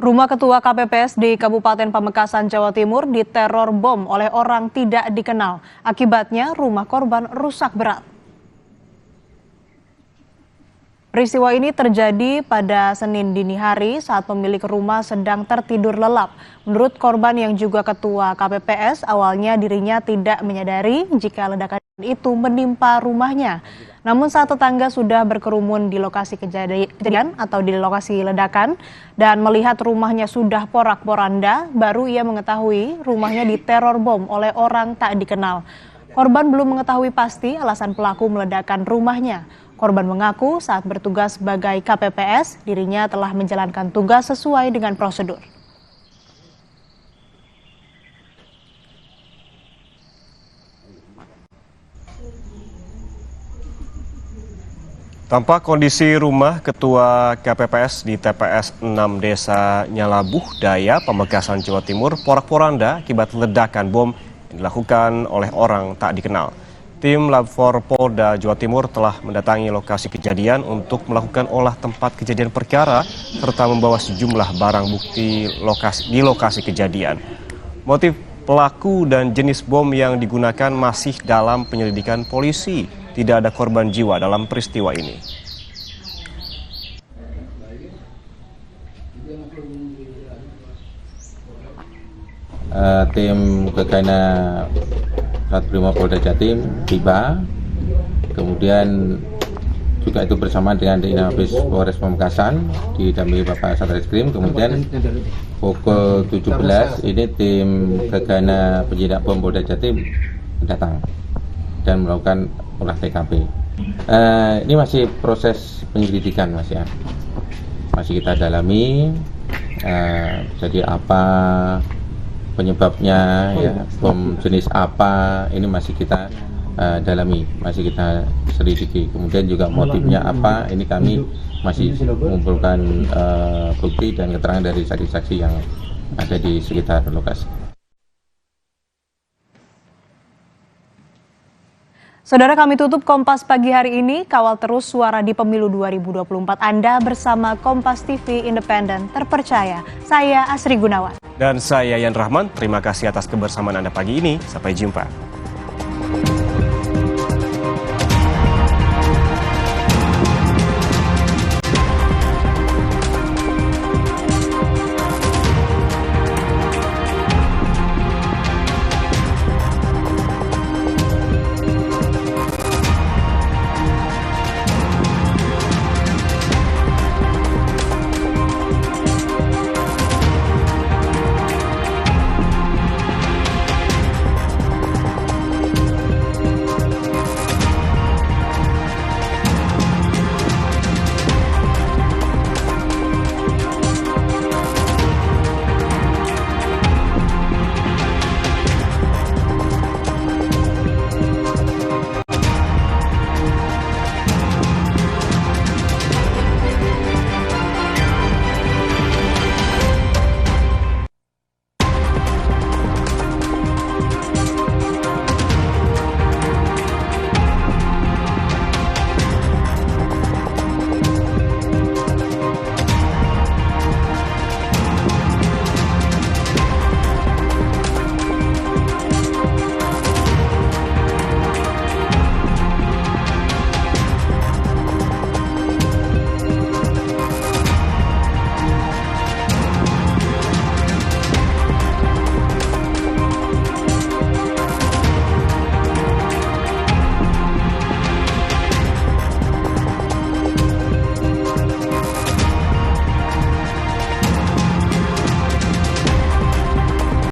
Rumah Ketua KPPS di Kabupaten Pamekasan, Jawa Timur diteror bom oleh orang tidak dikenal. Akibatnya rumah korban rusak berat. Peristiwa ini terjadi pada Senin dini hari saat pemilik rumah sedang tertidur lelap. Menurut korban yang juga ketua KPPS, awalnya dirinya tidak menyadari jika ledakan itu menimpa rumahnya. Namun saat tetangga sudah berkerumun di lokasi kejadian atau di lokasi ledakan dan melihat rumahnya sudah porak-poranda, baru ia mengetahui rumahnya diteror bom oleh orang tak dikenal. Korban belum mengetahui pasti alasan pelaku meledakkan rumahnya. Korban mengaku saat bertugas sebagai KPPS, dirinya telah menjalankan tugas sesuai dengan prosedur. Tampak kondisi rumah Ketua KPPS di TPS 6 Desa Nyalabuh Daya, Pamekasan, Jawa Timur, porak-poranda akibat ledakan bom yang dilakukan oleh orang tak dikenal. Tim Lab 4 Polda Jawa Timur telah mendatangi lokasi kejadian untuk melakukan olah tempat kejadian perkara serta membawa sejumlah barang bukti di lokasi kejadian. Motif pelaku dan jenis bom yang digunakan masih dalam penyelidikan polisi. Tidak ada korban jiwa dalam peristiwa ini. Tim Gegana Satrimo Polda Jatim tiba, kemudian juga itu bersama dengan Dinabis Polres Pamekasan didampingi Bapak Satreskrim. Kemudian pukul 17 ini tim Gegana Penjinak Bom Polda Jatim datang dan melakukan olah TKP. Ini masih proses penyelidikan, Mas ya. Masih kita dalami. Jadi apa penyebabnya, ya, bom jenis apa, ini masih kita dalami, masih kita selidiki. Kemudian juga motifnya apa, ini kami masih mengumpulkan bukti dan keterangan dari saksi-saksi yang ada di sekitar lokasi. Saudara, kami tutup Kompas pagi hari ini. Kawal terus suara di pemilu 2024 Anda bersama Kompas TV Independen terpercaya. Saya Asri Gunawan. Dan saya Yan Rahman, terima kasih atas kebersamaan Anda pagi ini. Sampai jumpa.